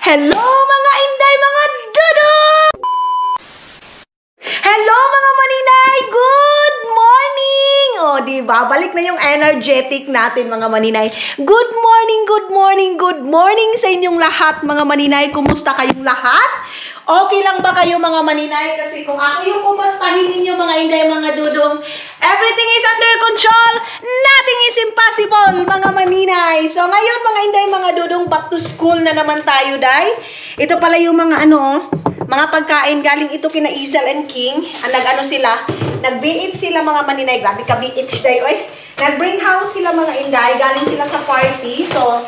Hello mga inday, mga dudo! Hello mga maninay! Good morning! O, diba? Balik na yung energetic natin mga maninay. Good morning, good morning, good morning sa inyong lahat mga maninay. Kumusta kayong lahat? Okay lang ba kayo mga maninay? Kasi kung ako yung kumustahin ninyo mga inday, mga dudong, everything is under control. Nothing is impossible mga maninay. So ngayon mga inday, mga dudong, back to school na naman tayo, day. Ito pala yung mga mga pagkain, galing ito kina Isel and King. Nag-ano sila, nag-BH sila mga maninay. Grabe ka BH day, oy. Nag-bring house sila mga inday, galing sila sa party. So,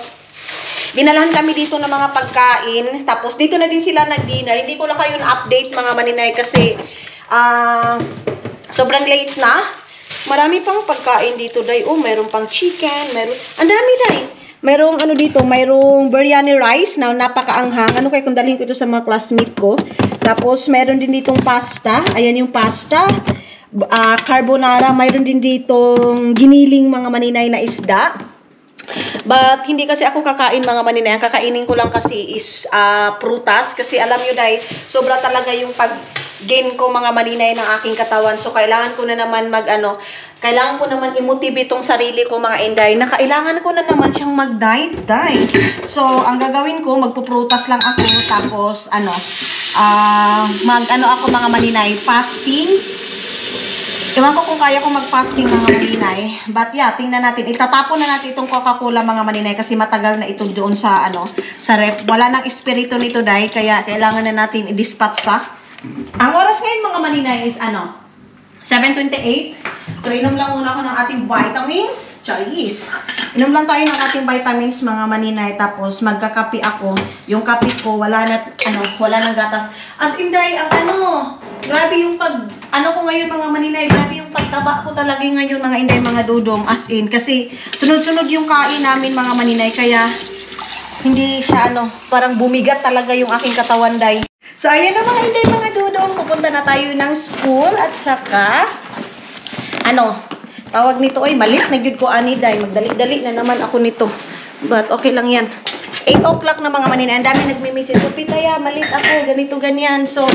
dinalahan kami dito ng mga pagkain. Tapos, dito na din sila nag-dinner. Hindi ko lang kayo na-update mga maninay kasi sobrang late na. Marami pang pagkain dito, day. Oh, mayroon pang chicken, mayroon. Ang dami, day. Mayroong mayroong biryani rice na napakaanghang. Ano kaya kung dalhin ko ito sa mga classmate ko. Tapos, mayroon din ditong pasta. Ayan yung pasta. Carbonara. Mayroon din ditong giniling mga maninay na isda. But, hindi kasi ako kakain mga maninay. Ang kakainin ko lang kasi is prutas. Kasi alam nyo dahil, sobra talaga yung pag-gain ko mga maninay ng aking katawan. So, kailangan ko na naman kailangan ko naman i-motivate itong sarili ko mga inday na kailangan ko na naman siyang mag-diet. So, ang gagawin ko, magpuprutas lang ako. Tapos, ako mga maninay, fasting. Ewan ko kung kaya ko mag-fasting mga maninay. But yeah, tingnan natin. Itatapon na natin itong Coca-Cola mga maninay kasi matagal na ito doon sa ref. Wala nang espiritu nito dahil kaya kailangan na natin i-dispatch sa. Ang oras ngayon mga maninay is 7:28. So, inom lang muna ako ng ating vitamins. Charis. Inom lang tayo ng ating vitamins mga maninay. Tapos, magkakapi ako. Yung kape ko, wala nang gatas. As in, day, grabe yung ko ngayon mga maninay, grabe yung pagtaba ko talaga ngayon mga inday, mga dudong, as in. Kasi, sunod-sunod yung kain namin mga maninay. Kaya, hindi siya parang bumigat talaga yung aking katawan, day. So, ayan na mga inday, mga dudong. Pupunta na tayo ng school at saka, tawag nito, malit na gyud ko ani, day. Magdali-dali na naman ako nito. But, okay lang yan. 8 o'clock na mga maninay. Ang dami nagmi-message. So, Pitaya, malit ako. Ganito, ganyan. So,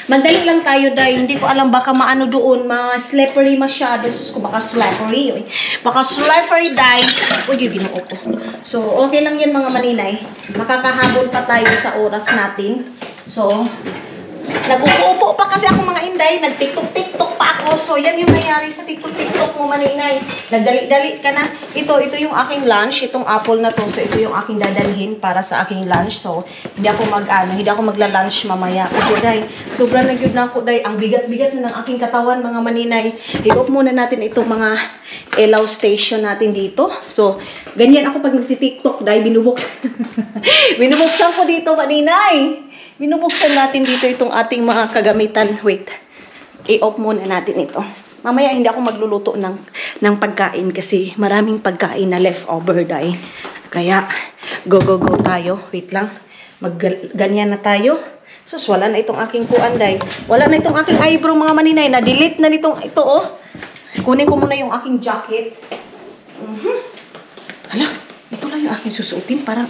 magdali lang tayo, day. Hindi ko alam, baka doon. Slippery masyado. Sus ko, baka slippery. Baka slippery, day. Uy, yung binuo ko. So, okay lang yan, mga maninay. Makakahabol pa tayo sa oras natin. So, nag-uupo pa kasi ako mga inday. Nag-tiktok-tiktok pa ako. So, yan yung nangyari sa tiktok-tiktok mo, maninay. Nagdali-dali ka na. Ito yung aking lunch. Itong apple na to. So, ito yung aking dadalhin para sa aking lunch. So, hindi ako magla-lunch mamaya. Kasi, day, sobrang nagyod na ako, day. Ang bigat-bigat na ng aking katawan, mga maninay. I-off muna natin itong mga elaw station natin dito. So, ganyan ako pag nagtitiktok, day. Binubuksan ko dito, maninay. Binubuksan natin dito itong ating mga kagamitan. Wait. I-off muna natin ito. Mamaya hindi ako magluluto ng pagkain kasi maraming pagkain na leftover, day. Kaya, go tayo. Wait lang. Ganyan na tayo. Sus, wala na itong aking kuan, day. Wala na itong aking eyebrow, mga maninay. Na-delete na nitong ito, oh. Kunin ko muna yung aking jacket. Hala, ito lang yung aking susuotin. Parang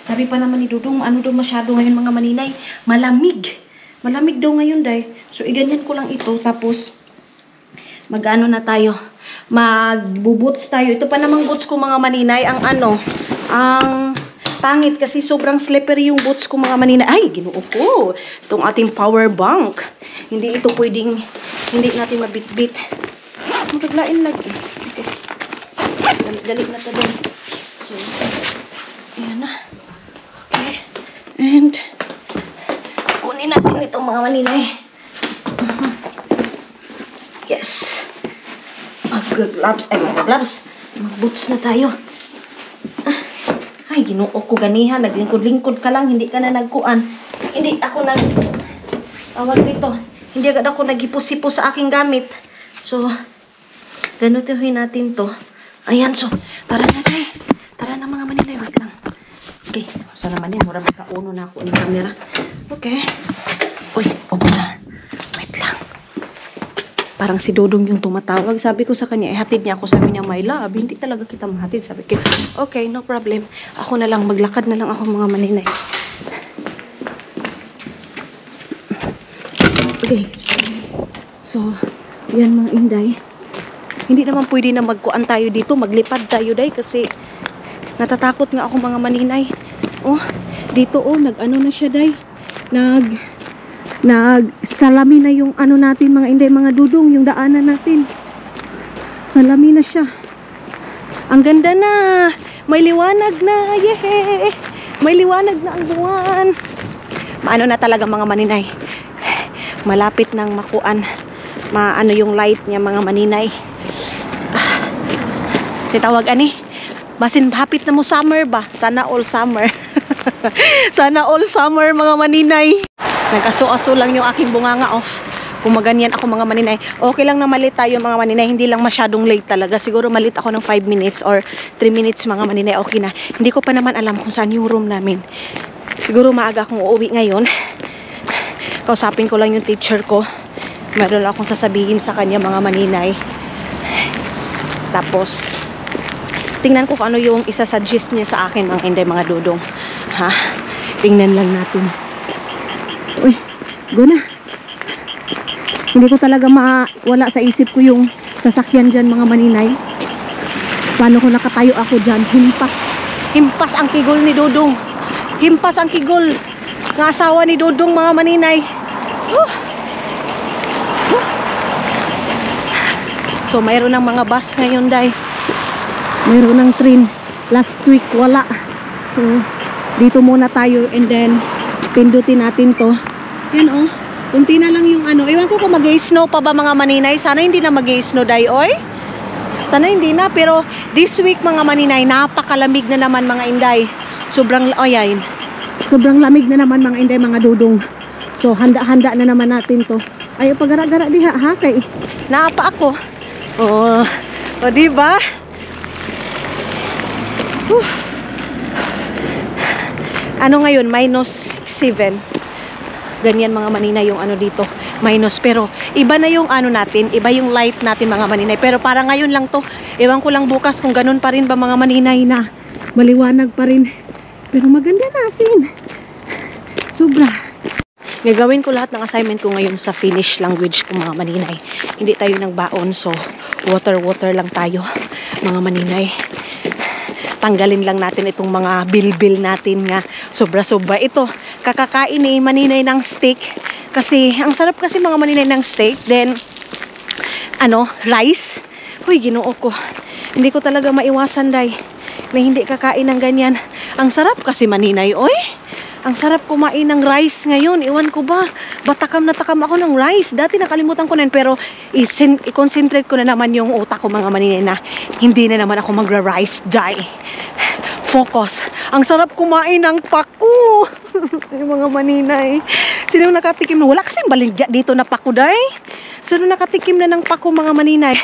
sabi pa naman ni Dudong, daw masyado ngayon mga maninay? Malamig. Malamig daw ngayon, day. So, iganyan ko lang ito. Tapos, na tayo. Magbubuts tayo. Ito pa namang boots ko mga maninay. Ang pangit kasi sobrang slippery yung boots ko mga maninay. Ay, ginoo ko. Itong ating power bank. Hindi ito pwedeng, hindi natin mabitbit. Magaglain lagi. Okay. Dali na ito doon. So, ayan na. Okay. And, kunin natin itong mga maninay. Yes. Mag-gloves. Mag-boots na tayo. Ay, ginoo ko ganiha. Naglingkod-lingkod ka lang. Hindi ka na nagkuan. Hindi ako tawag dito. Hindi agad ako naghipos-hipos sa aking gamit. So, ganutuhin natin to. Ayan, so, tara na, day. Tara na mga maninay. Wait lang. Okay. Sana man din. Mura magkauno na ako ng camera. Okay. Uy, opo na. Wait lang. Parang si Dodong yung tumatawag. Sabi ko sa kanya, hatid niya ako. Sabi niya, my love, hindi talaga kita mahatid. Sabi ko, okay, no problem. Ako na lang, maglakad na lang ako mga maninay. Okay. So, yan mga inday. Hindi naman pwede na magkuan tayo dito. Maglipad tayo, day. Kasi, natatakot nga ako mga maninay. Oh, dito oh, nag-ano na siya, day. Nag-salami na yung ano natin, mga inday, mga dudong. Yung daanan natin. Salami na siya. Ang ganda na. May liwanag na. Yehey! May liwanag na ang buwan. Maano na talaga mga maninay. Malapit nang makuan. Maano yung light niya mga maninay. Titawag ani. Basin hapit na mo summer ba? Sana all summer. Sana all summer mga maninay. Nag-aso-aso lang yung aking bunganga oh. Kung maganyan ako mga maninay, okay lang na malit tayo mga maninay, hindi lang masyadong late talaga. Siguro malit ako ng 5 minutes or 3 minutes mga maninay, okay na. Hindi ko pa naman alam kung saan yung room namin. Siguro maaga akong uuwi ngayon. Kausapin ko lang yung teacher ko. Meron akong sasabihin sa kanya mga maninay. Tapos, tingnan ko kung ano yung isa-suggest niya sa akin mga inday, mga dudong. Ha? Tingnan lang natin. Uy, go na. Hindi ko talaga wala sa isip ko yung sasakyan dyan mga maninay. Paano ko nakatayo ako dyan? Himpas. Himpas ang kigol ni Dudong. Himpas ang kigol ng asawa ni Dudong mga maninay. So mayroon ng mga bus ngayon day. Mayroon ng train. Last week wala. So dito muna tayo and then pindutin natin to. Yan oh. Kunti na lang yung ano. Iwan ko kung mag-snow pa ba mga maninay. Sana hindi na mag-snow day, oy. Sana hindi na. Pero this week mga maninay, napakalamig na naman mga inday. Sobrang, oh yan. Sobrang lamig na naman mga inday, mga dudong. So handa-handa na naman natin to. Ayaw pagara-gara diha ha kay. Naapa ako. Oh, o diba? Ano ngayon? -7. Ganyan mga maninay yung ano dito, minus. Pero iba na yung ano natin, iba yung light natin mga maninay. Pero para ngayon lang to, ewan ko lang bukas kung ganun pa rin ba mga maninay na maliwanag pa rin. Pero maganda na asin. Sobra. Gagawin ko lahat ng assignment ko ngayon sa Finnish language ko mga maninay. Hindi tayo nagbaon, so water lang tayo mga maninay. Tanggalin lang natin itong mga bilbil natin nga sobra-sobra. Ito, kakakain ni maninay ng steak. Kasi, ang sarap kasi mga maninay ng steak. Then, rice. Uy, ginoo ko. Hindi ko talaga maiwasan, day, na hindi kakain ng ganyan. Ang sarap kasi maninay, oy. Ang sarap kumain ng rice ngayon. Iwan ko ba? Batakam na takam ako ng rice. Dati nakalimutan ko na yun. Pero i-concentrate ko na naman yung utak ko mga maninay na hindi na naman ako magra-rice. Jai. Focus. Ang sarap kumain ng paku. Yung mga maninay. Sino nakatikim na? Wala kasing baligya dito na paku, day. Sino nakatikim na ng paku mga maninay?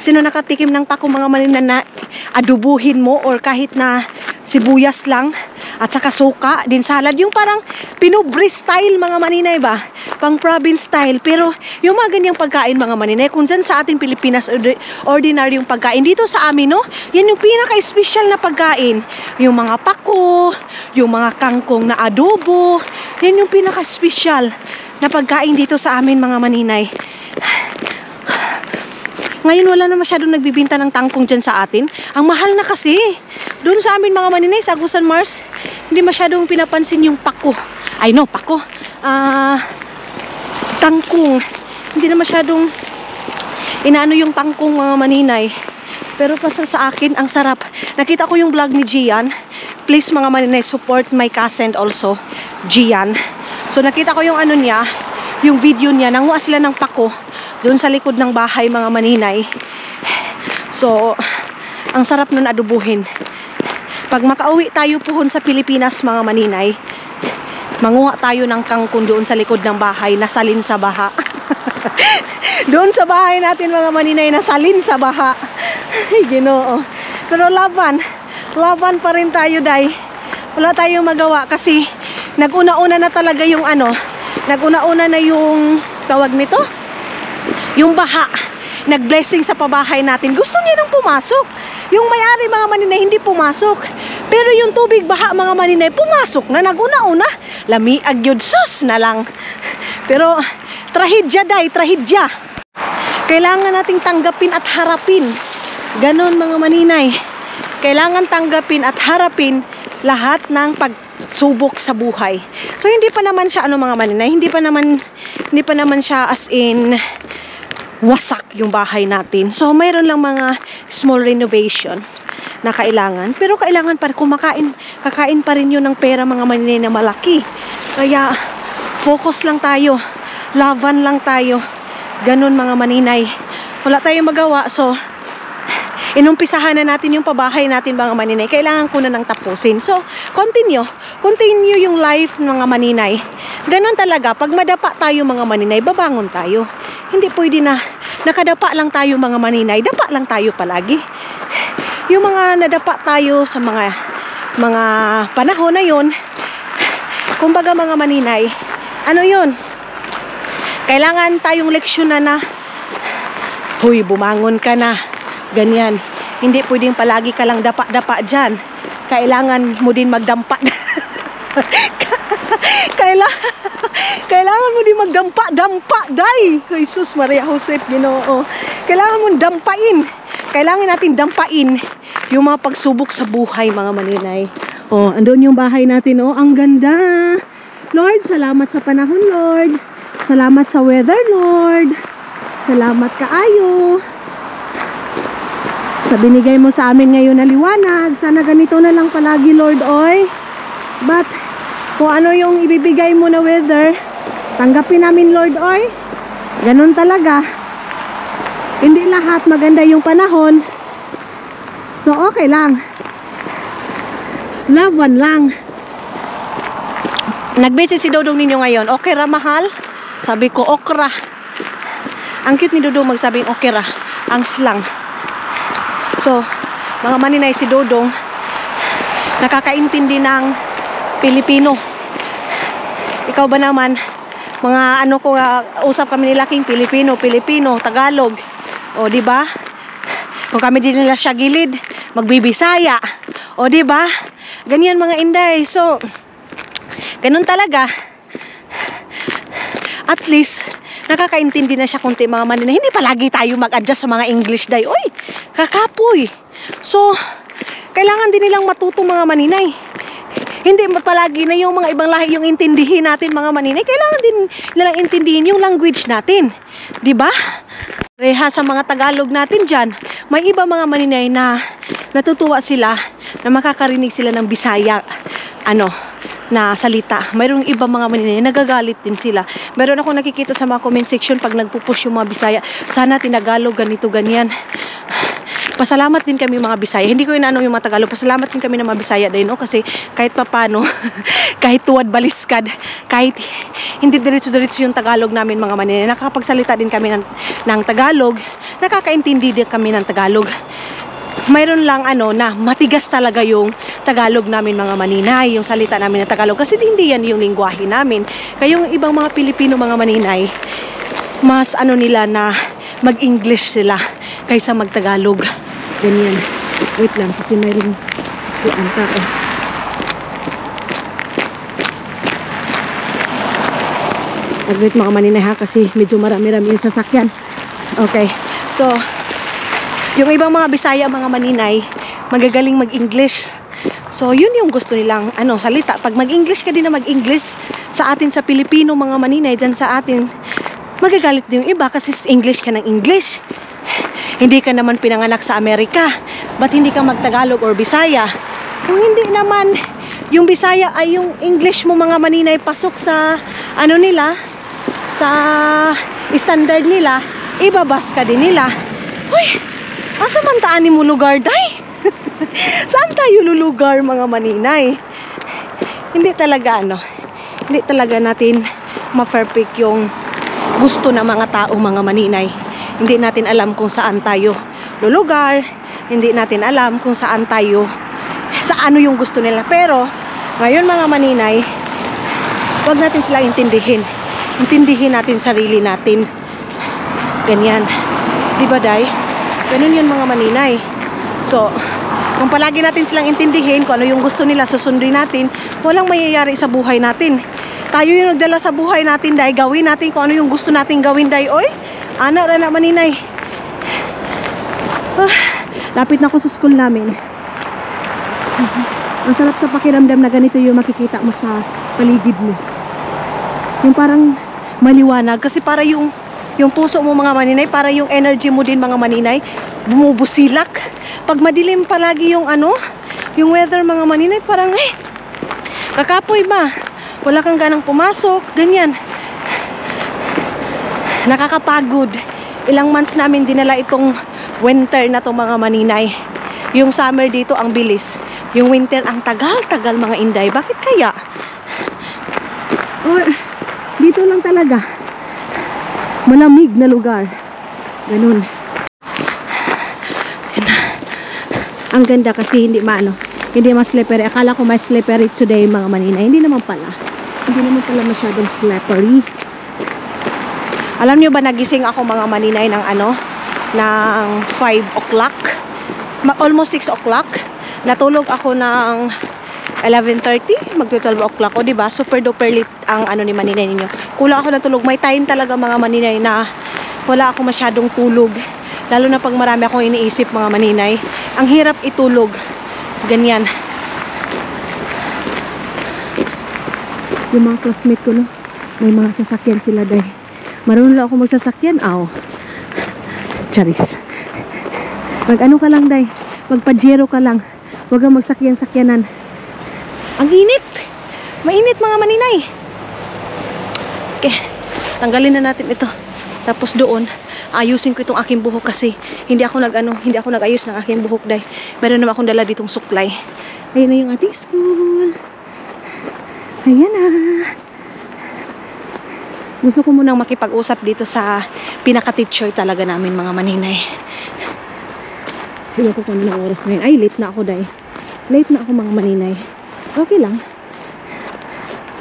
Sino nakatikim ng paku mga maninay na adubuhin mo or kahit na sibuyas lang? At saka suka, din salad. Yung parang Pinobre style mga maninay ba? Pang province style. Pero yung mga ganyang pagkain mga maninay, kung dyan sa ating Pilipinas, ordinary yung pagkain. Dito sa amin, no? Yan yung pinaka-special na pagkain. Yung mga pako, yung mga kangkong na adobo. Yan yung pinaka-special na pagkain dito sa amin mga maninay. Ngayon wala na masyadong nagbibinta ng tangkong dyan sa atin. Ang mahal na kasi. Doon sa amin mga maninay, sa Agusan Mars, hindi masyadong pinapansin yung pako. Ay no, pako. Tangkong. Hindi na masyadong inaano yung tangkong mga maninay. Pero pasal sa akin, ang sarap. Nakita ko yung vlog ni Gian. Please mga maninay, support my cousin also, Gian. So nakita ko yung ano niya, yung video niya. Nanguha sila ng pako doon sa likod ng bahay mga maninay. So ang sarap nun adubuhin. Pag makauwi tayo puhon sa Pilipinas mga maninay, manguha tayo ng kangkong doon sa likod ng bahay, nasalin sa baha. Doon sa bahay natin mga maninay, nasalin sa baha. Ay, Ginoo. Pero laban pa rin tayo, day. Wala tayong magawa kasi nag-una-una na talaga yung nag-una-una na yung tawag nito, yung baha. Nag-blessing sa pabahay natin. Gusto niya nang pumasok. Yung may-ari mga maninay hindi pumasok. Pero yung tubig baha mga maninay pumasok na, nag-una-una. Lami agyod sus na lang. Pero Trahedya, day, trahedya. Kailangan nating tanggapin at harapin. Ganon mga maninay. Kailangan tanggapin at harapin lahat ng pagsubok sa buhay. So hindi pa naman siya mga maninay, hindi pa naman siya as in wasak yung bahay natin. So mayroon lang mga small renovation na kailangan, pero kailangan pa rin kakain pa rin yun ng pera mga maninay na malaki. Kaya focus lang tayo, laban lang tayo. Ganun mga maninay. Wala tayong magawa, so inumpisahan na natin yung pabahay natin mga maninay. Kailangan ko na nang tapusin. So, continue yung life ng mga maninay. Ganon talaga, pag madapa tayo mga maninay, babangon tayo. Hindi pwede na nakadapa lang tayo mga maninay, dapa lang tayo palagi. Yung mga nadapa tayo sa mga panahon na yun, kumbaga mga maninay, ano yun? Kailangan tayong leksyon na huy, bumangon ka na. Ganyan. Hindi pwedeng palagi ka lang dapa-dapa dyan. Kailangan mo din magdampa. Kailangan mo din magdampa, day. Jesus Maria Joseph, Ginoo. Kailangan mo dampain. Kailangan natin dampain yung mga pagsubok sa buhay, mga maninay. Andun yung bahay natin, ang ganda. Lord, salamat sa panahon, Lord. Salamat sa weather, Lord. Salamat kaayo sa binigay mo sa amin ngayon na liwanag. Sana ganito na lang palagi, Lord, oy. But kung ano yung ibibigay mo na weather, tanggapin namin, Lord, oy. Ganun talaga. Hindi lahat maganda yung panahon. So okay lang. Laban lang. Nag-message si Dodong ninyo ngayon, okay ra mahal? Sabi ko, okra. Ang cute ni Dodong magsabing okra. Ang slang. So, mga maninay, si Dodong nakakaintindi ng Pilipino. Ikaw ba naman, mga usap kami nila king Pilipino, Tagalog. O, di ba? Kung kami din nila siya gilid, magbibisaya. O, di ba? Ganyan mga inday. So, ganun talaga. At least nakakaintindi na siya kunti mga maninay. Hindi palagi tayo mag-adjust sa mga English day. Uy, kakapoy. So, kailangan din nilang matuto mga maninay. Hindi palagi na yung mga ibang lahi yung intindihin natin mga maninay. Kailangan din nilang intindihin yung language natin. Diba? Reha sa mga Tagalog natin dyan. May iba mga maninay na natutuwa sila na makakarinig sila ng Bisaya. Na salita. Mayroong iba mga maninay, nagagalit din sila. Meron ako nakikita sa mga comment section pag nagpupush yung mga Bisaya. Sana tinagalog, ganito, ganyan. Pasalamat din kami mga Bisaya. Hindi ko inaano yung mga Tagalog. Pasalamat din kami ng mga Bisaya din, no? Kasi kahit papano, kahit tuwad baliskad, kahit hindi diretso-diretso yung Tagalog namin mga maninay, nakakapagsalita din kami ng Tagalog. Nakakaintindi din kami ng Tagalog. Mayroon lang na matigas talaga yung Tagalog namin mga maninay, yung salita namin ng Tagalog, kasi hindi yan yung lingwahe namin. Kaya yung ibang mga Pilipino mga maninay, mas nila na mag-English sila kaysa mag-Tagalog. Ganyan. Wait lang kasi mayroong tao. Wait mga maninay ha, kasi medyo marami-rami yung sasakyan. Okay. So, yung ibang mga Bisaya, mga maninay, magagaling mag-English. So, yun yung gusto nilang salita. Pag mag-English ka din na mag-English sa atin sa Pilipino, mga maninay, dyan sa atin, magagalit din yung iba kasi English ka ng English. Hindi ka naman pinanganak sa Amerika. Ba't hindi ka mag-Tagalog or Bisaya? Kung hindi naman yung Bisaya ay yung English mo mga maninay pasok sa nila, sa standard nila, ibabas ka din nila. Uy! Asa man taan mo lugar, day? Saan tayo lulugar, mga maninay? Hindi talaga, hindi talaga natin ma-perfect yung gusto ng mga tao, mga maninay. Hindi natin alam kung saan tayo lulugar. Hindi natin alam kung saan tayo, sa yung gusto nila. Pero, ngayon mga maninay, wag natin sila intindihin. Intindihin natin sarili natin. Ganyan. Diba, day? Ganun yun mga maninay. So, kung palagi natin silang intindihin kung ano yung gusto nila, susundin natin, walang mayayari sa buhay natin. Tayo yung nagdala sa buhay natin, day. Gawin natin kung ano yung gusto natin gawin, day. Oy, anak na maninay. Lapit na ako sa school namin. Ang sarap sa pakiramdam na ganito yung makikita mo sa paligid mo. Yung parang maliwanag. Kasi para yung puso mo mga maninay, para yung energy mo din mga maninay, bumubusilak. Pag madilim palagi yung yung weather mga maninay, parang kakapoy ba? Wala kang ganang pumasok, ganyan. Nakakapagod. Ilang months namin dinala itong winter na to mga maninay. Yung summer dito ang bilis. Yung winter ang tagal-tagal mga inday. Bakit kaya? Or dito lang talaga. Malamig na lugar. Ganun. Ang ganda kasi hindi hindi mas slippery. Akala ko mas slippery today mga maninay. Hindi naman pala. Hindi naman pala masyadong slippery. Alam niyo ba nagising ako mga maninay ng ng 5 o'clock? Almost 6 o'clock. Natulog ako ng 11:30, magto 12 o'clock o, diba? Super duper late ang ni maninay ninyo. Kulang ako natulog. May time talaga mga maninay na wala ako masyadong tulog. Lalo na pag marami akong iniisip mga maninay. Ang hirap itulog. Ganyan. Yung mga classmate ko, no? May mga sasakyan sila, day. Marunong lang ako magsasakyan, Charis. Mag-ano ka lang, day. Magpajero ka lang. Huwag kang magsakyan-sakyanan. Ang init. Mainit mga maninay. Okay. Tanggalin na natin ito. Tapos doon, ayusin ko itong aking buhok kasi hindi ako nag-ayos ng aking buhok, day. Meron naman akong dala ditong suklay. Ayun na yung ating school. Ayan na. Gusto ko munang makipag-usap dito sa pinaka-teacher talaga namin mga maninay. Hindi ko kung anong oras ngayon. Ay, late na ako, day. Late na ako mga maninay. Okay lang.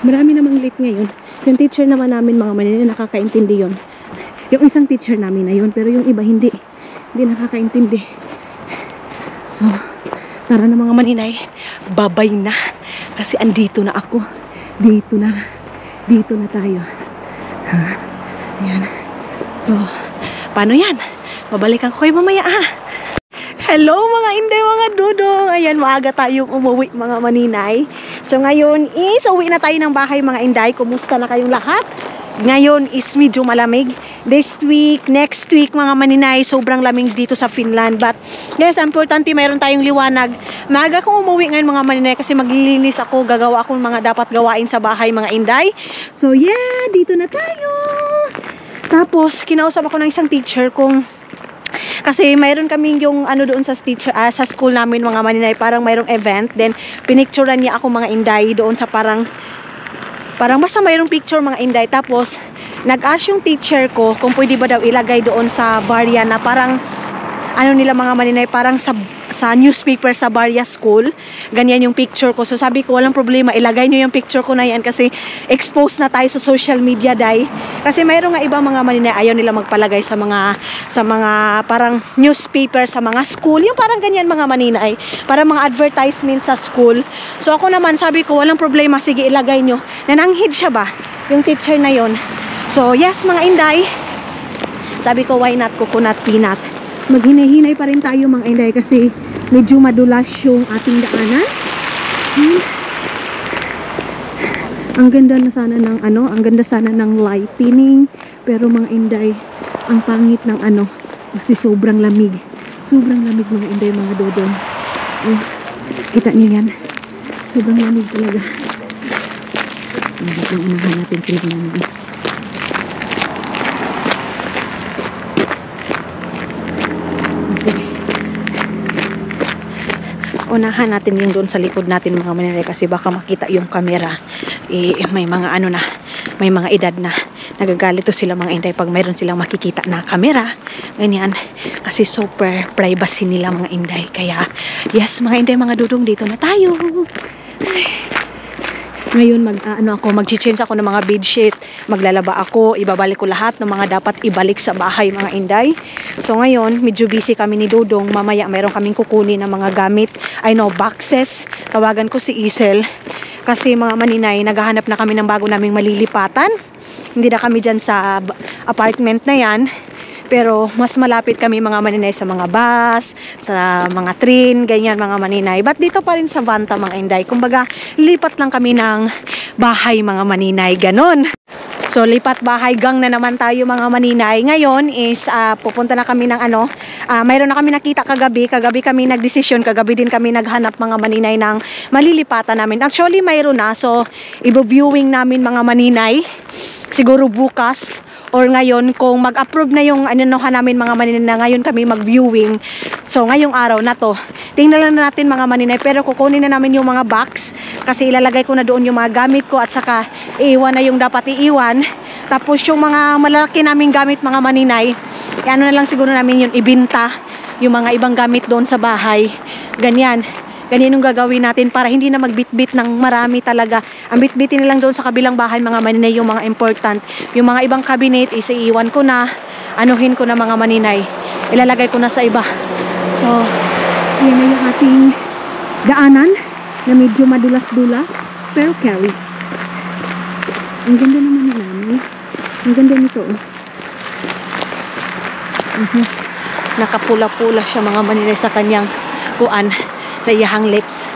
Marami namang late ngayon. Yung teacher naman namin mga maninay, nakakaintindi yun. Yung isang teacher namin na yun, pero yung iba hindi. Hindi nakakaintindi. So, tara na mga maninay. Babay na. Kasi andito na ako. Dito na tayo. Ayan. So, paano yan? Babalikan ko kayo mamaya, Hello mga inday, mga dudong. Ayan, maaga tayong umuwi mga maninay. So ngayon is uwi na tayo ng bahay mga inday. Kumusta na kayong lahat? Ngayon is medyo malamig. This week, next week mga maninay, sobrang lamig dito sa Finland. But yes, importante mayroon tayong liwanag. Maaga akong umuwi ngayon mga maninay kasi maglilinis ako, gagawa ako ng mga dapat gawain sa bahay mga inday. So yeah, dito na tayo. Tapos kinausap ako ng isang teacher kung kasi mayroon kaming yung doon sa teacher, sa school namin mga maninay, parang mayroong event. Then pinicturean niya ako mga inday doon sa parang basta mayroong picture mga inday. Tapos nag-ask yung teacher ko kung pwede ba daw ilagay doon sa barya na parang nila mga maninay, parang sa newspaper sa Barya School. Ganyan yung picture ko. So sabi ko, walang problema, ilagay nyo yung picture ko na yan kasi exposed na tayo sa social media, day. Kasi mayroon nga ibang mga maninay, ayaw nila magpalagay sa mga parang newspaper sa mga school. Yung parang ganyan mga maninay, para mga advertisement sa school. So ako naman, sabi ko, walang problema, sige ilagay nyo. Nananghid siya ba? Yung teacher na yon. So yes mga inday, sabi ko, why not coconut peanut? Maghinay-hinay pa rin tayo mga inday kasi medyo madulas yung ating daanan. Ang ganda na sana ng ang ganda sana ng lightning, pero mga inday, ang pangit ng kasi sobrang lamig. Sobrang lamig mga inday, mga dodon. Kita niyo yan? Sobrang lamig talaga. Dapat lang unahan natin sila naman. Unahan natin yung doon sa likod natin mga maninay kasi baka makita yung camera. May mga may mga edad na nagagalit to sila mga inday pag mayroon silang makikita na camera. Ganyan. Kasi super privacy nila mga inday. Kaya yes mga inday, mga dudong, dito na tayo. Ngayon mag-change ako ng mga bedsheet, maglalaba ako, ibabalik ko lahat ng mga dapat ibalik sa bahay mga inday. So ngayon, medyo busy kami ni Dudong. Mamaya mayroon kaming kukunin ng mga gamit, boxes. Tawagan ko si Isel. Kasi mga maninay, naghahanap na kami ng bago naming malilipatan. Hindi na kami dyan sa apartment na yan. Pero mas malapit kami mga maninay sa mga bus, sa mga train, ganyan mga maninay. But dito pa rin sa Vanta mga inday. Kumbaga, lipat lang kami ng bahay mga maninay. Ganon. So, lipat bahay gang na naman tayo mga maninay. Ngayon is pupunta na kami ng mayroon na kami nakita kagabi. Kagabi kami nagdesisyon. Kagabi din kami naghanap mga maninay ng malilipatan namin. Actually, mayroon na. So, i-viewing namin mga maninay. Siguro bukas or ngayon kung mag-approve na yung namin mga maninay na ngayon kami mag-viewing. So, ngayong araw na to. Tingnan lang natin mga maninay. Pero kukunin na namin yung mga box. Kasi ilalagay ko na doon yung mga gamit ko at saka iiwan na yung dapat iiwan. Tapos yung mga malalaki naming gamit mga maninay, ano na lang siguro namin yun, ibinta yung mga ibang gamit doon sa bahay. Ganyan. Ganyan yung gagawin natin para hindi na magbitbit ng marami talaga. Ang bitbitin na lang doon sa kabilang bahay mga maninay yung mga important. Yung mga ibang cabinet is iiwan ko na, anuhin ko na mga maninay. Ilalagay ko na sa iba. So, yan na yung ating daanan na medyo madulas-dulas pero carry. Ang ganda naman nila, eh. Ang ganda nito. Nakapula-pula siya mga maninay sa kanyang kuan, sa iyahang lips.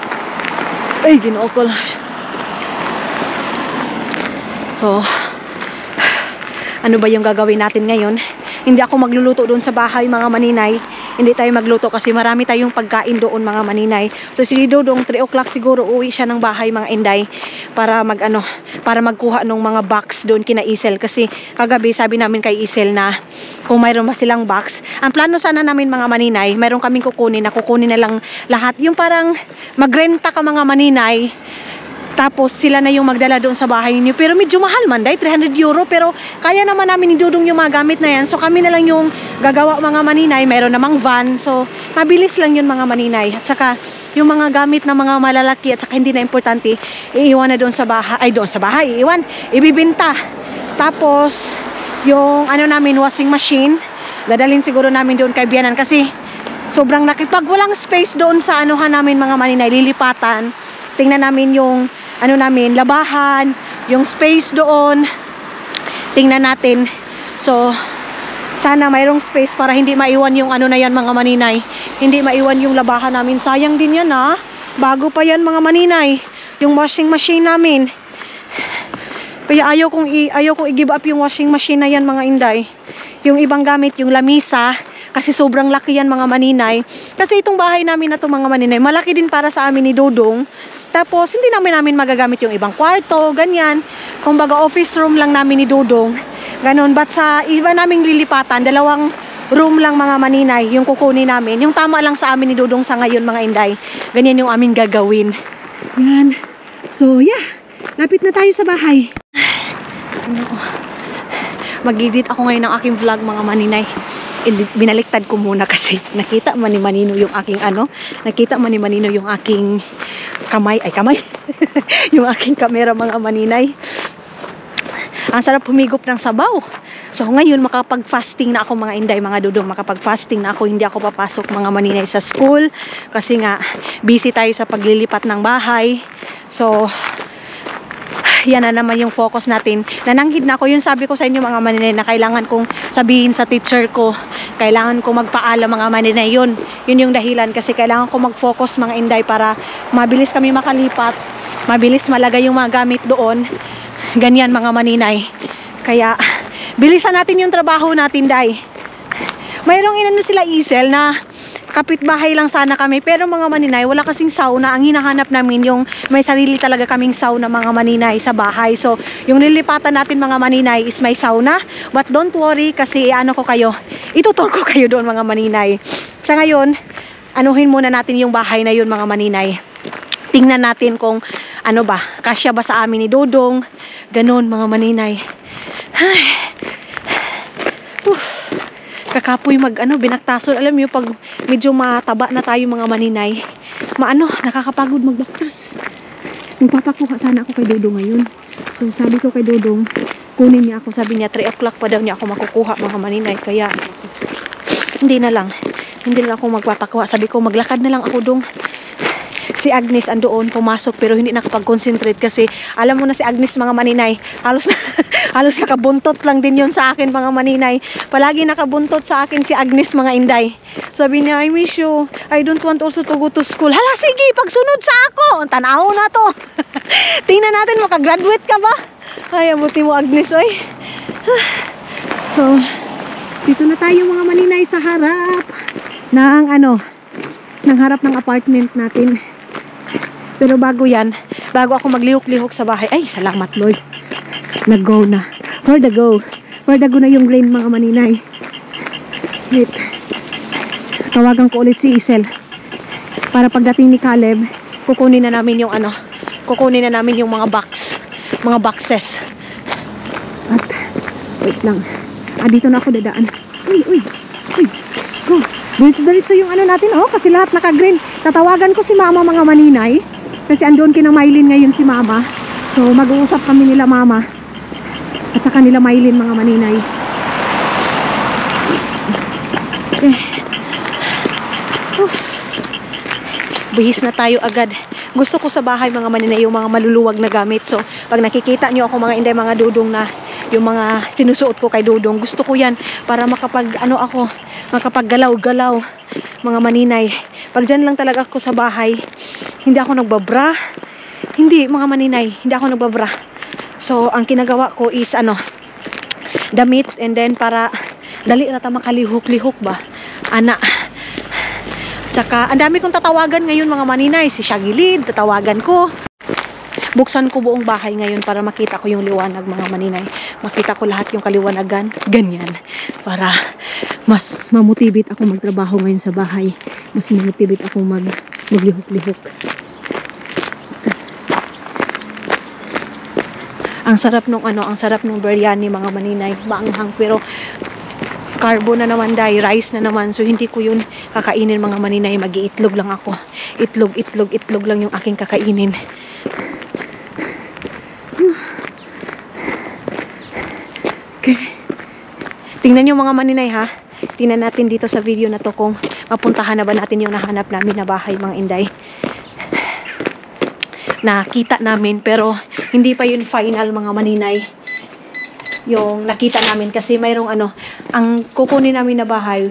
Ay, ginoo ko lang. So, ano ba yung gagawin natin ngayon? Hindi ako magluluto doon sa bahay mga maninay. Hindi tayo magluto kasi marami tayong pagkain doon mga maninay. So si Dodong 3 o'clock siguro uwi siya ng bahay mga inday para para magkuha ng mga box doon kina Isel kasi kagabi sabi namin kay Isel na kung mayroon ba silang box. Ang plano sana namin mga maninay, mayroon kaming kukunin na lang lahat. Yung parang magrenta ka mga maninay. Tapos sila na yung magdala doon sa bahay niyo. Pero medyo mahal man, 300 euro. Pero kaya naman namin ni Dudong yung mga gamit na yan. So kami na lang yung gagawa mga maninay. Mayroon namang van. So mabilis lang yun mga maninay. At saka yung mga gamit na mga malalaki at saka hindi na importante, iiwan na doon sa bahay. Ay doon sa bahay, iiwan. Ibibinta. Tapos yung namin washing machine, dadalhin siguro namin doon kay Bianan. Kasi sobrang nakipag walang space doon sa namin mga maninay. Lilipatan. Tingnan namin yung namin, labahan, yung space doon. Tingnan natin. So, sana mayroong space para hindi maiwan yung na yan mga maninay. Hindi maiwan yung labahan namin. Sayang din yan ha. Bago pa yan mga maninay. Yung washing machine namin. Kaya ayaw kong i-give up yung washing machine na yan mga inday. Yung ibang gamit, yung lamisa. Kasi sobrang laki yan mga maninay. Kasi itong bahay namin na to mga maninay, malaki din para sa amin ni Dodong. Tapos hindi namin magagamit yung ibang kwarto, ganyan. Kumbaga office room lang namin ni Dodong. Ganon. But sa iba naming lilipatan, 2 room lang mga maninay yung kukunin namin. Yung tama lang sa amin ni Dodong sa ngayon mga inday. Ganyan yung aming gagawin. Yan. So yeah, lapit na tayo sa bahay. Mag-edit ako ngayon ng aking vlog mga maninay. Binaliktad ko muna kasi nakita man ni Manino yung aking nakita man ni Manino yung aking kamay yung aking camera mga maninay. Ang sarap humigop ng sabaw. So ngayon makapag-fasting na ako mga inday mga Dudong, makapag-fasting na ako, hindi ako papasok mga maninay sa school kasi nga busy tayo sa paglilipat ng bahay. So yan na naman yung focus natin. Nananghid na ako. Yung sabi ko sa inyo mga maninay na kailangan kong sabihin sa teacher ko. Kailangan kong magpaalam mga maninay. Yun yung dahilan kasi kailangan ko mag-focus mga inday para mabilis kami makalipat. Mabilis malagay yung mga gamit doon. Ganyan mga maninay. Kaya bilisan natin yung trabaho natin day. Mayroong sila Isel na kapitbahay lang sana kami. Pero mga maninay, wala kasing sauna. Ang hinahanap namin yung may sarili talaga kaming sauna mga maninay sa bahay. So, yung lilipatan natin mga maninay is may sauna. But don't worry kasi itutur ko kayo doon mga maninay. Sa ngayon, anuhin muna natin yung bahay na yun mga maninay. Tingnan natin kung kasya ba sa amin ni Dodong. Ganon mga maninay. Ay. Kakapoy binaktason. Alam niyo pag medyo mataba na tayo mga maninay, nakakapagod magbaktas. Magpapakuha sana ako kay Dodong ngayon. So sabi ko kay Dodong, kunin niya ako. Sabi niya 3 o'clock pa daw niya ako makukuha mga maninay. Kaya hindi na lang ako magpapakuha. Sabi ko maglakad na lang ako dong. Si Agnes andoon, pumasok pero hindi nakapag-concentrate kasi alam mo na si Agnes mga maninay, halos halos nakabuntot lang din yon sa akin mga maninay. Palagi nakabuntot sa akin si Agnes mga inday. Sabi niya, I miss you. I don't want also to go to school. Hala, sige, pagsunod sa ako. Tanaw na to. Tingnan natin, makagraduate ka ba? Ay, abuti mo Agnes, oy. So, dito na tayo mga maninay sa harap ng ng harap ng apartment natin. Pero bago yan, bago ako maglihok-lihok sa bahay, ay salamat Lord, nag-go na, for the go na yung rain mga maninay. Wait, tawagan ko ulit si Isel para pagdating ni Caleb, kukunin na namin yung kukunin na namin yung mga boxes. At wait lang, dito na ako dadaan. Uy, go. Diretso yung natin, kasi lahat naka-green. Tatawagan ko si mama mga maninay. Kasi andun kina Mylene ngayon si mama. So mag-uusap kami nila mama. At saka nila Mylene mga maninay. Okay. Bihis na tayo agad. Gusto ko sa bahay mga maninay yung mga maluluwag na gamit. So pag nakikita nyo ako mga inday, mga dudong na yung mga sinusuot ko kay Dudong, gusto ko yan para makapaggalaw-galaw mga maninay. Pag dyan lang talaga ako sa bahay, hindi ako nagbabra. Hindi mga maninay, hindi ako nagbabra. So ang kinagawa ko is damit, and then para dali na ta makalihok-lihok ba tsaka ang dami kong tatawagan ngayon mga maninay. Si Shagilid tatawagan ko. Buksan ko buong bahay ngayon para makita ko yung liwanag mga maninay. Makita ko lahat yung kaliwanagan. Ganyan. Para mas mamutibit ako magtrabaho ngayon sa bahay. Mas mamutibit ako maglihok-lihok. Ang sarap nung biryani mga maninay. Maanghang pero carbo na naman dahil rice na naman. So hindi ko yun kakainin mga maninay. Mag-iitlog lang ako. Itlog lang yung aking kakainin. Okay. Tingnan nyo mga maninay ha. Tingnan natin dito sa video na to kung mapuntahan na ba natin yung nahanap namin na bahay mga inday. Nakita namin pero hindi pa yun final mga maninay. Yung nakita namin kasi mayroong ang kukunin namin na bahay.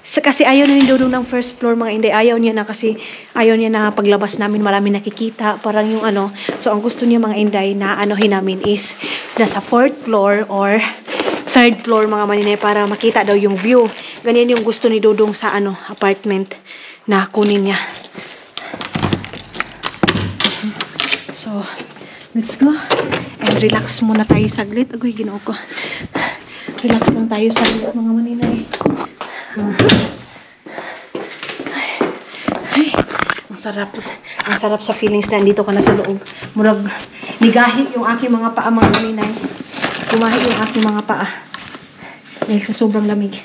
Kasi ayaw na ni Dudong ng first floor mga inday. Ayaw niya na kasi ayaw niya na paglabas namin marami nakikita. Parang yung So ang gusto niya mga inday na namin is nasa 4th floor or 3rd floor mga maninay para makita daw yung view. Ganyan yung gusto ni Dudong sa apartment na kunin niya. So let's go. And relax muna tayo saglit. Agoy, ginoo ko. Relax lang tayo saglit mga maninay. Ay, ang sarap sa feelings na andito ka na sa loob. Murag nigahi yung aking mga paa mga maninay. Gumahi yung aking mga paa dahil sa sobrang lamig.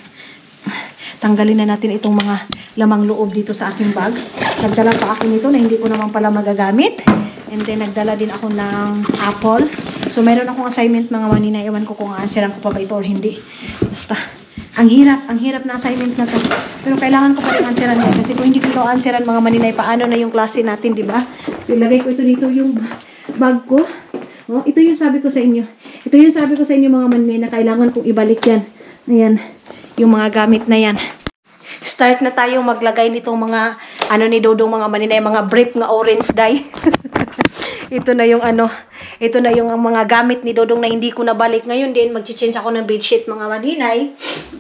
Tanggalin na natin itong mga lamang loob dito sa aking bag. Nagdala pa ako nito na hindi ko naman pala magagamit. And then nagdala din ako ng apple. So mayroon akong assignment mga maninay. Ewan ko kung aansiran ko pa ba ito or hindi. Basta ang hirap na assignment na to. Pero kailangan ko pa rin answeran yan. Kasi kung hindi ko ito answeran mga maninay, paano na yung klase natin, di ba? So ilagay ko ito dito yung bag ko. Ito yung sabi ko sa inyo. Ito yung sabi ko sa inyo mga maninay na kailangan kong ibalik yan. Ayan, yung mga gamit na yan. Start na tayo maglagay nitong mga ni Dudong mga maninay, mga brief nga orange dye. Ito na yung ito na yung mga gamit ni Dudong na hindi ko nabalik. Ngayon din mag-change ako ng bedsheet mga maninay.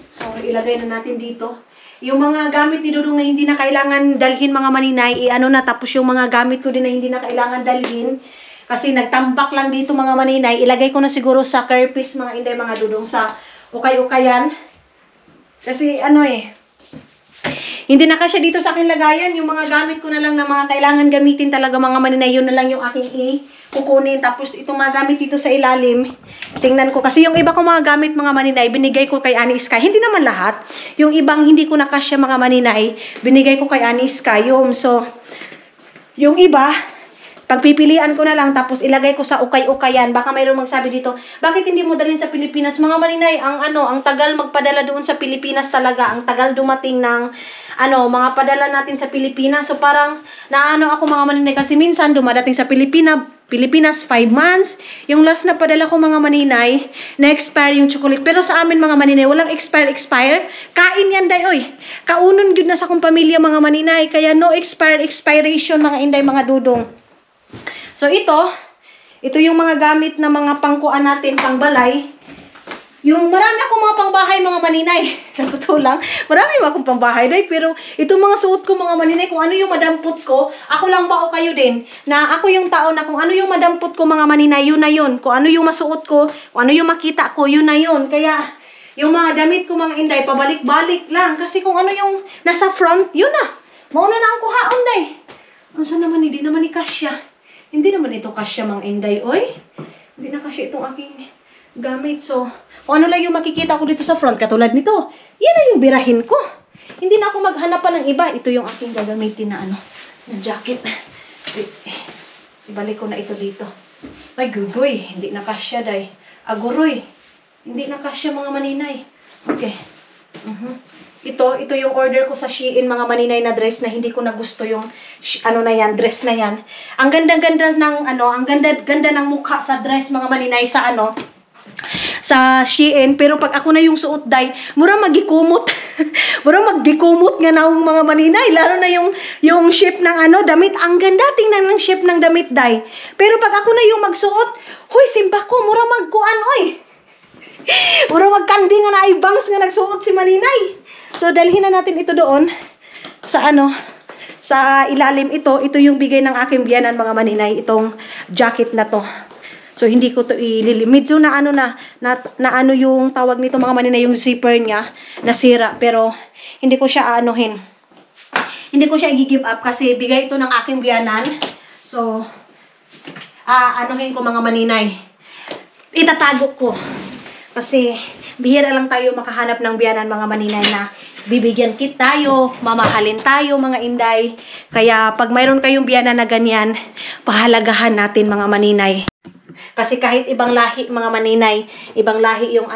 So ilagay na natin dito. Yung mga gamit ni Dudong na hindi na kailangan dalhin mga maninay, tapos yung mga gamit ko din na hindi na kailangan dalhin. Kasi nagtambak lang dito mga maninay. Ilagay ko na siguro sa curpies mga inday mga Dudong sa ukay-ukayan. Kasi hindi na kasya dito sa akin lagayan. Yung mga gamit ko na lang na mga kailangan gamitin talaga mga maninay. Yun na lang yung aking kukunin. Tapos itong mga gamit dito sa ilalim. Tingnan ko. Kasi yung iba kong mga gamit mga maninay, binigay ko kay Ani Sky. Hindi naman lahat. Yung ibang hindi ko na kasya mga maninay, binigay ko kay Ani Sky. So, yung iba, pagpipilian ko na lang, tapos ilagay ko sa ukay-ukayan. Baka mayroong magsabi dito, bakit hindi mo dalhin sa Pilipinas? Mga maninay, ang tagal magpadala doon sa Pilipinas talaga. Ang tagal dumating ng, mga padala natin sa Pilipinas. So parang, ako mga maninay, kasi minsan dumadating sa Pilipinas 5 months. Yung last na padala ko mga maninay, na-expire yung chocolate. Pero sa amin mga maninay, walang expire. Kain yan day, oy. Kaunon yun na sa kong pamilya mga maninay. Kaya no expiration mga inday, mga dudong. So ito yung mga gamit na mga pangkuan natin, pangbalay. Yung marami akong mga pangbahay mga maninay. Sa totoo lang, marami akong pangbahay day. Pero itong mga suot ko mga maninay, kung ano yung madampot ko, ako lang ba o kayo din? Na ako yung tao na kung ano yung madampot ko mga maninay, yun na yun. Kung ano yung masuot ko, kung ano yung makita ko, yun na yun. Kaya yung mga damit ko mga inday, pabalik-balik lang. Kasi kung ano yung nasa front, yun na. Mauna na ang kuhaon day. Ano saan naman, hindi naman ni kasya. Hindi naman ito kasya mga inday, oy. Hindi na kasya itong aking gamit. So, kung ano lang yung makikita ko dito sa front, katulad nito, yan na yung birahin ko. Hindi na ako maghanap pa ng iba. Ito yung aking gagamitin na na jacket. Ibalik ko na ito dito. Ay, gugoy. Hindi na kasya, day. Aguroy. Hindi na kasya mga maninay. Okay. Ito yung order ko sa Shein mga maninay na dress na hindi ko na gusto yung dress na yan. Ang ganda-ganda ng ang ganda-ganda ng mukha sa dress mga maninay sa sa Shein, pero pag ako na yung suot day, mura magikumot. Mura magikumot nga na mga maninay, lalo na yung shape ng damit. Ang ganda tingnan ng shape ng damit day. Pero pag ako na yung magsuot, huy, simpa ko, mura magkuan oy. Mura magkandi nga na bangs nga nagsuot si maninay. So, dalhin na natin ito doon sa sa ilalim ito. Ito yung bigay ng aking biyanan mga maninay, itong jacket na to. So, hindi ko to ililimit. So, na yung tawag nito mga maninay, yung zipper niya, nasira. Pero, hindi ko siya hindi ko siya i-give up kasi bigay ito ng aking biyanan. So, ko mga maninay. Itatago ko. Kasi, bihira lang tayo makahanap ng biyanan mga maninay na bibigyan tayo, mamahalin tayo mga inday. Kaya pag mayroon kayong biyanan na ganyan, pahalagahan natin mga maninay. Kasi kahit ibang lahi mga maninay, ibang lahi yung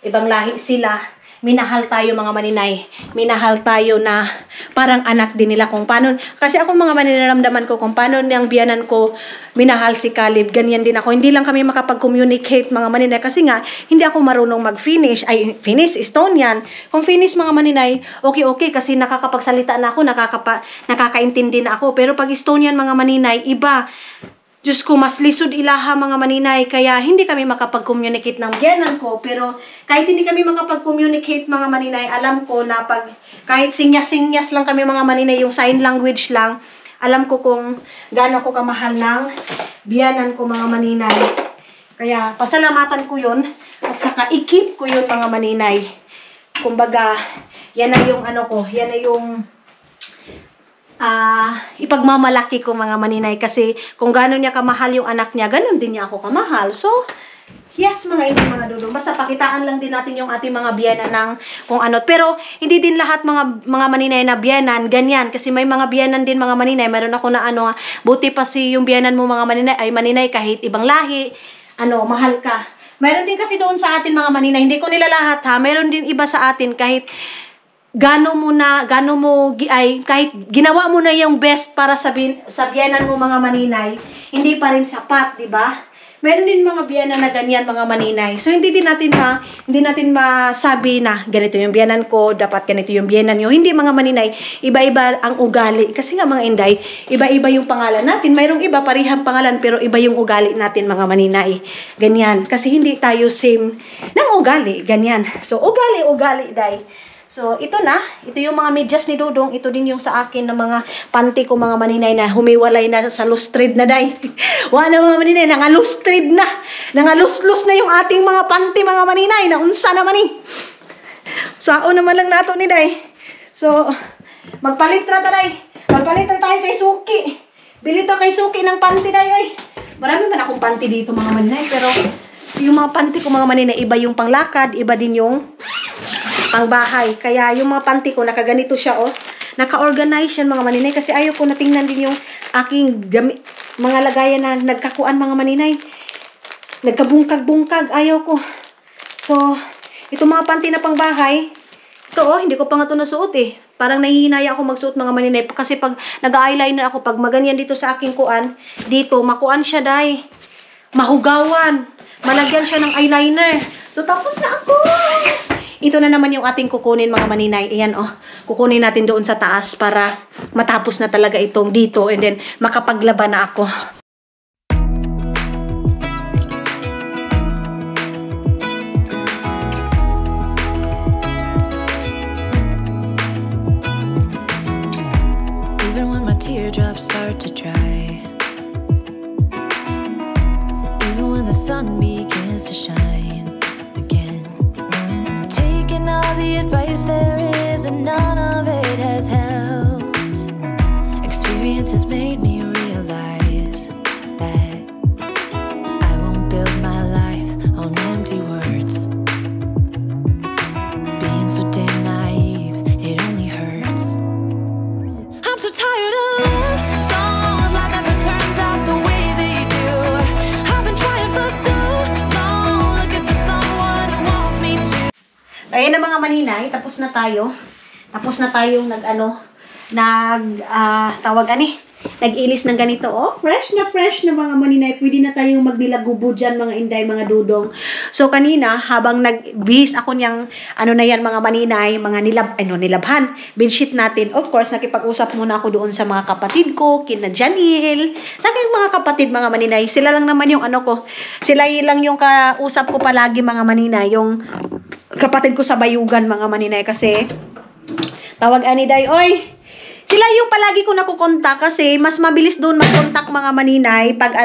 ibang lahi sila, minahal tayo mga maninay. Minahal tayo na parang anak din nila kung paano. Kasi ako mga maninaramdaman ko kung paano niyang biyanan ko minahal si Caleb. Ganyan din ako. Hindi lang kami makapag-communicate mga maninay. Kasi nga, hindi ako marunong mag-Finnish. Finnish, Estonian. Kung Finnish mga maninay, okay. Kasi nakakapagsalita na ako, nakakaintindi na ako. Pero pag Estonian mga maninay, iba. Diyos ko, mas lisod ilaha mga maninay, kaya hindi kami makapag-communicate ng biyanan ko. Pero kahit hindi kami makapag-communicate mga maninay, alam ko na kahit sinyas-sinyas lang kami mga maninay, yung sign language lang, alam ko kung gaano ko kamahal ng biyanan ko mga maninay. Kaya pasalamatan ko yun, at saka i-keep ko yun mga maninay. Kumbaga, yan na yung yan na yung ipagmamalaki ko mga maninay, kasi kung gano'n niya kamahal yung anak niya, gano'n din niya ako kamahal. So, yes mga dudong, basta pakitaan lang din natin yung ating mga biyanan ng kung ano. Pero hindi din lahat mga maninay na biyanan ganyan, kasi may mga biyanan din mga maninay. Meron ako na buti pa si yung biyanan mo mga maninay ay maninay kahit ibang lahi, mahal ka. Meron din kasi doon sa atin mga maninay, hindi ko nila lahat ha, meron din iba sa atin kahit kahit ginawa mo na yung best para sa biyanan mo mga maninay, hindi pa rin sapat, di ba? Meron din mga biyanan na ganyan mga maninay. So hindi natin masabi na ganito yung biyanan ko, dapat ganito yung biyanan nyo. Hindi mga maninay, iba-iba ang ugali. Kasi nga mga inday, iba-iba yung pangalan natin. Mayroong iba parihang pangalan pero iba yung ugali natin mga maninay. Ganyan. Kasi hindi tayo same ng ugali. Ganyan. So ugali, day. So, ito yung mga medyas ni Dudong. Ito din yung sa akin ng mga panty ko mga maninay na humiwalay na sa lustrid na day. Wala mga maninay, nangalustrid na. Nangaluslus na yung ating mga panty mga maninay. Naunsa naman Sao naman lang nato ni day. So, magpalit na tayo. Magpalit na tayo kay Suki. Bili to kay Suki ng panty day. Oy. Marami man akong panty dito mga maninay. Pero, yung mga panty ko mga maninay, iba yung panglakad, iba din yung pangbahay. Kaya yung mga panty ko, nakaganito siya, Naka-organize yan mga maninay. Kasi ayaw ko na tingnan din yung aking mga lagayan na nagkakuan mga maninay. Nagkabungkag-bungkag. Ayaw ko. So, itong mga panty na pang bahay, ito hindi ko pa nga ito nasuot eh. Parang nahihinaya ako magsuot mga maninay. Kasi pag nag-eyeliner ako, pag maganyan dito sa aking kuan, dito, makuan siya day. Mahugawan. Malagyan siya ng eyeliner. So, tapos na ako. Ito na naman yung ating kukunin mga maninay. Ayan kukunin natin doon sa taas para matapos na talaga itong dito and then makapaglaban na ako. Even when my teardrops start to dry, even when the sun begins to shine again, taking all the advice there is and none of it has helped. Experience has made me realize that I won't build my life on empty words. Being so damn naive, it only hurts. I'm so tired of love songs, life never turns out the way they do. I've been trying for so long, looking for someone who wants me to. Ayan na mga maninay, tapos na tayo. Tapos na tayong nag-ilis ng ganito. Fresh na mga maninay. Pwede na tayong magdilagubo dyan mga inday, mga dudong. So kanina, habang nag-bis ako niyang, mga maninay, mga nilabhan, bedsheet natin. Of course, nakipag-usap muna ako doon sa mga kapatid ko, kina Janil, sa aking mga kapatid, mga maninay. Sila lang naman yung sila lang yung kausap ko palagi mga maninay, yung kapatid ko sa Bayugan mga maninay kasi tawag day, oy, sila yung palagi ko nakukontak kasi mas mabilis doon mag-contact mga maninay pag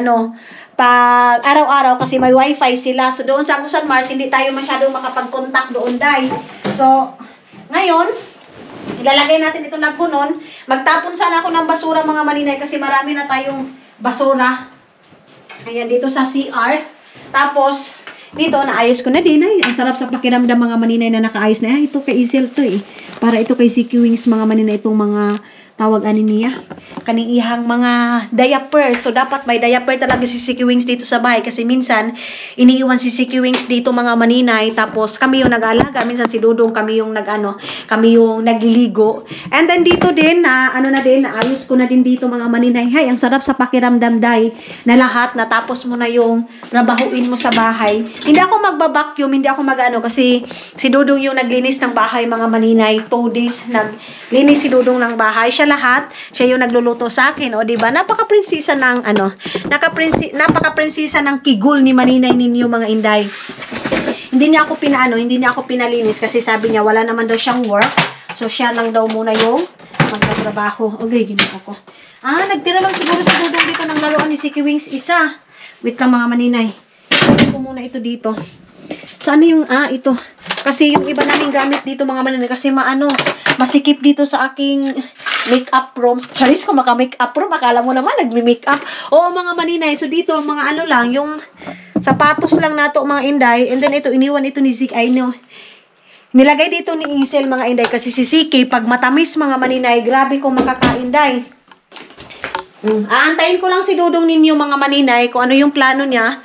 pag araw-araw kasi may wifi sila. So doon sa Agusan Mars, hindi tayo masyadong makapag-contact doon day. So, ngayon, ilalagay natin itong nagpunon. Magtapon sana ako ng basura mga maninay kasi marami na tayong basura. Ayan, dito sa CR. Tapos, dito, naayos ko na din. Ay, ang sarap sa pakiramdam mga maninay na nakaayos na. Ito kay Isel to eh. Para ito kay CQ Wings mga maninay. Itong mga tawag niya. Kaning ihang mga diaper. So, dapat may diaper talaga si CQ Wings dito sa bahay. Kasi minsan, iniiwan si CQ Wings dito mga maninay. Tapos, kami yung nag-alaga. Minsan si Dudong kami yung kami yung nagliligo. And then dito din, naayos ko na din dito mga maninay. Hay, ang sarap sa pakiramdam day na lahat natapos mo na yung trabahuin mo sa bahay. Hindi ako magbabacuum, hindi ako kasi si Dudong yung naglinis ng bahay mga maninay. 2 days naglinis si Dudong ng bahay. Siya lahat, siya yung nagluluto sa akin, o diba? Napaka-prinsesa ng napaka-prinsesa ng kigul ni maninay ninyo mga inday. Hindi niya ako pinalinis kasi sabi niya wala naman daw siyang work. So siya lang daw muna yung magtatrabaho. Okay, ginawa ko. Nagtira lang siguro si Dudong dito ng laruan ni CQ Wings isa. Wait lang mga maninay. Ito ko muna ito dito. Saan yung, ito. Kasi yung iba namin gamit dito mga maninay kasi masikip dito sa aking makeup room. Charis ko maka-makeup room. Akala mo naman nagmi-makeup. Oo mga maninay. So dito mga lang, yung sapatos lang nato mga inday. And then ito, iniwan ito ni Zik. Nilagay dito ni Isel mga inday. Kasi si Siki, pag matamis mga maninay, grabe kong makakainday. Aantayin ko lang si Dudong ninyo mga maninay kung ano yung plano niya.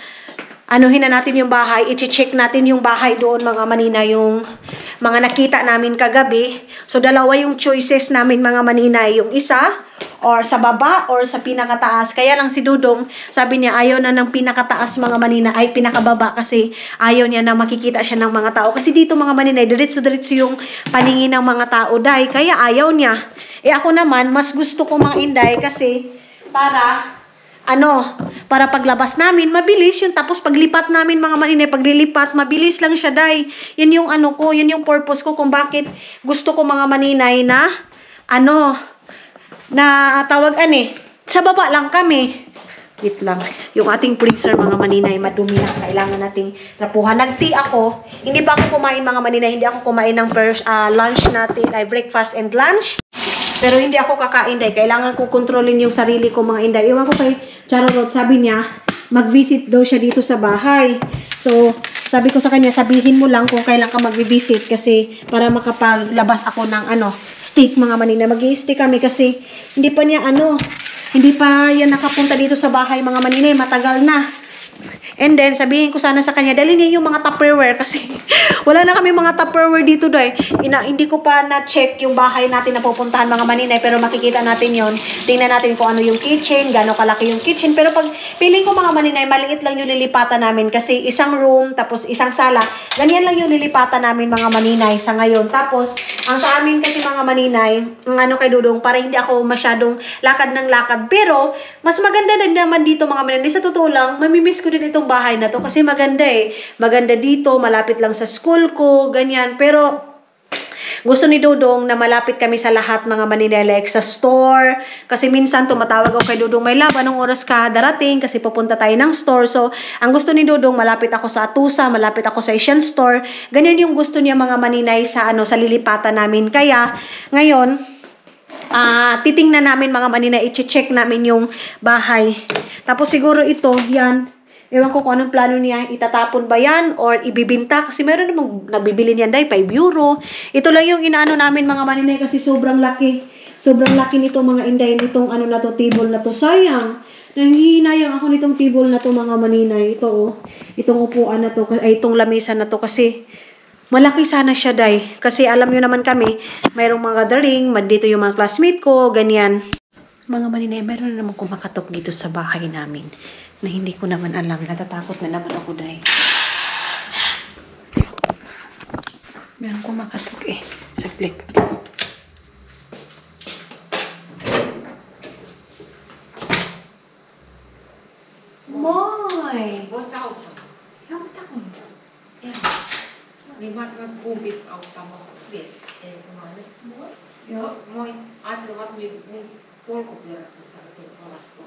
Anuhin na natin yung bahay, i-check natin yung bahay doon mga manina, yung mga nakita namin kagabi. So, dalawa yung choices namin mga manina, yung isa, or sa baba, or sa pinakataas. Kaya lang si Dudong, sabi niya, ayaw na ng pinakataas mga manina, ay pinakababa kasi ayaw niya na makikita siya ng mga tao. Kasi dito mga manina, diretso-diretso yung paningin ng mga tao, day. Kaya ayaw niya. Ako naman, mas gusto ko mga inday kasi para paglabas namin, mabilis yun. Tapos paglipat namin mga maninay, paglilipat, mabilis lang siya, day. Yun yung yun yung purpose ko kung bakit gusto ko mga maninay na, tawag sa baba lang kami. Wait lang. Yung ating freezer mga maninay, madumi na. Kailangan nating rapuhan. Nag-tea ako. Hindi pa ako kumain mga maninay. Hindi ako kumain ng lunch natin, breakfast and lunch. Pero hindi ako kakain, day. Kailangan ko kontrolin yung sarili ko, mga inday. Iwan ko kay Charot, sabi niya, mag-visit daw siya dito sa bahay. So, sabi ko sa kanya, sabihin mo lang kung kailan ka mag-visit kasi para makapaglabas ako ng steak, mga manina. Mag-i-steak kami kasi hindi pa niya Hindi pa yan nakapunta dito sa bahay, mga maninay. Matagal na. And then, sabihin ko sana sa kanya, dali niya yung mga Tupperware kasi wala na kami mga Tupperware dito, day. Hindi ko pa na-check yung bahay natin na pupuntahan, mga maninay, pero makikita natin yon. Tingnan natin kung ano yung kitchen, gano'ng kalaki yung kitchen. Pero pag feeling ko, mga maninay, maliit lang yung lilipatan namin kasi isang room, tapos isang sala. Ganyan lang yung lilipatan namin, mga maninay, sa ngayon. Tapos, ang sa amin kasi, mga maninay, ang ano kay Dudong, para hindi ako masyadong lakad ng lakad. Pero, mas maganda na naman dito, mga maninay. Sa totoo lang, mamimiss ko din itong bahay na to kasi maganda eh. Maganda dito, malapit lang sa school ko, ganyan. Pero gusto ni Dudong na malapit kami sa lahat, mga maninay, like sa store. Kasi minsan tumatawag ako kay Dudong, may lab, anong oras ka darating? Kasi pupunta tayo ng store. So, ang gusto ni Dudong, malapit ako sa Atusa, malapit ako sa Asian store. Ganyan yung gusto niya, mga maninay, sa sa lilipatan namin. Kaya, ngayon, titingnan namin, mga maninay, i-check namin yung bahay. Tapos siguro ito, yan. Ewan ko kung anong plano niya, itatapon ba yan or ibibinta? Kasi meron namang nagbibili niyan, day, 5 euro. Ito lang yung inaano namin, mga maninay, kasi sobrang laki. Sobrang laki nito, mga inday, nitong ano na to, table na to. Sayang. Nanghihinayang ako nitong table na to, mga maninay. Ito, oh. Itong upuan na to, ay itong lamesa na to, kasi malaki sana siya, day. Kasi alam nyo naman kami, mayroong mga gathering, dito yung mga classmate ko, ganyan. Mga maninay, mayroon na naman kumakatok dito sa bahay namin na hindi ko naman alam. Natatakot na naman ako, day. Meron kumakatok eh. Saglit. Moy! Buat sa auto. Lamot ako. Yan. Limat mag-ubit ang tama. Yes. Eh, kumano. Moy, at limat mo yung ko pera sa ating oras to.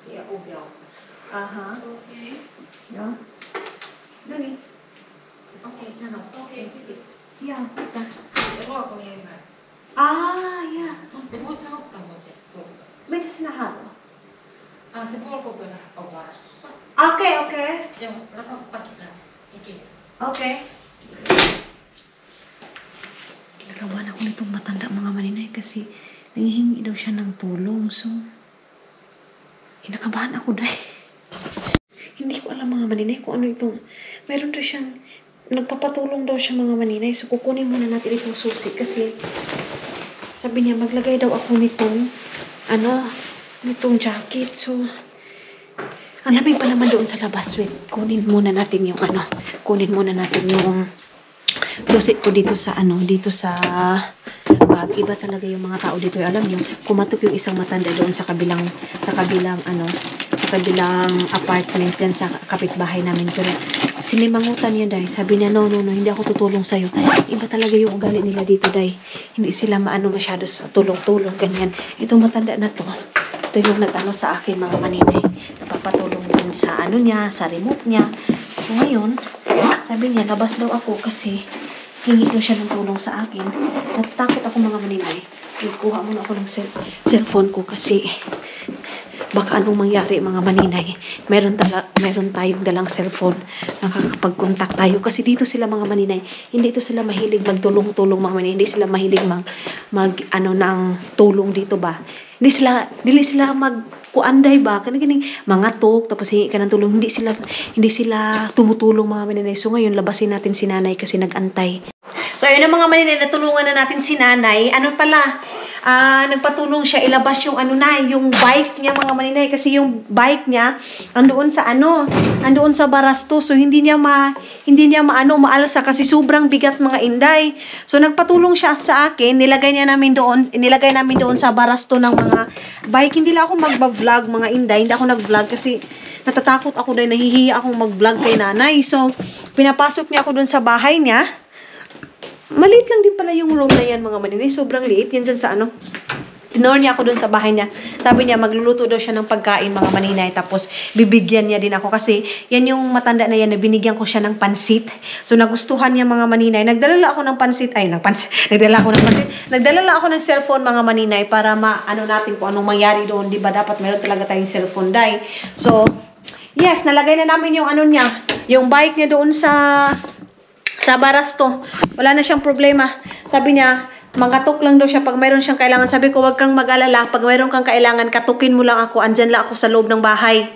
Iya, ubi ako. Aha. Okay. Yeah. Dali. Okay, no. Okay, yes. Yeah, kita. Ero ako na yan. Yeah. Buat sa auto mo sa pulko. May kasi nahalo. Sa pulko pera ang oras to. Okay. Yung, nakapagkita. Ikita. Okay. Kinakabahan ako nitong matanda, mga maninay, kasi nangihingi daw siya ng tulong. So, kinakabahan ako, day. Hindi ko alam, mga maninay, kung ano itong... Meron rin siyang... Nagpapatulong daw siya, mga maninay. So, kukunin muna natin itong susi kasi sabi niya, maglagay daw ako nitong nitong jacket. So, ang lamig pa naman doon sa labas. Wait, kunin muna natin yung susi ko dito sa dito sa bag. Iba talaga yung mga tao dito. Alam niyo, kumatok yung isang matanda doon sa kabilang apartment dyan sa kapitbahay namin. Pero sinimangutan niya, day. Sabi niya, no, hindi ako tutulong sa'yo. Iba talaga yung ugali nila dito, day. Hindi sila masyado sa tulong-tulong, ganyan. Itong matanda na to, ito yung sa akin, mga maninay. Napapatulong din sa niya, sa remote niya. So ngayon, sabi niya, labas daw ako kasi hingi daw siya ng tulong sa akin. Natatakot ako, mga maninay. Kuha muna ako ng cellphone ko kasi baka anong mangyari, mga maninay. Meron tayong dalang cellphone. Nakakapag-contact tayo. Kasi dito sila, mga maninay, hindi ito sila mahilig magtulong-tulong, mga maninay. Hindi sila mahilig ng tulong dito ba. Dili sila magkuanday ba. Kani mga talk, tapos hingi ka ng tulong. Hindi sila tumutulong, mga maninay. So ngayon, labasin natin si nanay kasi nag-antay. So ayun na, mga maninay, natulungan na natin si nanay. Nagpatulong siya ilabas yung yung bike niya, mga maninay, kasi yung bike niya andoon sa barasto. So hindi niya maalsa kasi sobrang bigat, mga inday. So nagpatulong siya sa akin, nilagay namin doon sa barasto ng mga bike. Hindi lang ako magba-vlog, mga inday. Hindi ako nag-vlog kasi natatakot ako, dahil nahihiya akong mag-vlog kay nanay. So pinapasok niya ako doon sa bahay niya. Maliit lang din pala yung room na yan, mga maninay. Sobrang liit. Yan dyan sa Tinor niya ako dun sa bahay niya. Sabi niya, magluluto daw siya ng pagkain, mga maninay. Tapos, bibigyan niya din ako. Kasi, yan yung matanda na yan, na binigyan ko siya ng pansit. So, nagustuhan niya, mga maninay. Nagdala ako ng pansit. Nagdala ako ng cellphone, mga maninay, para natin kung anong mangyari doon. Diba, dapat meron talaga tayong cellphone, day. So, yes, nalagay na namin yung niya. Yung bike niya doon sa barasto. Wala na siyang problema. Sabi niya, Mangatok lang daw siya pag mayroon siyang kailangan. Sabi ko, wag kang mag-alala. Pag mayroon kang kailangan, katukin mo lang ako. Andyan lang ako sa loob ng bahay.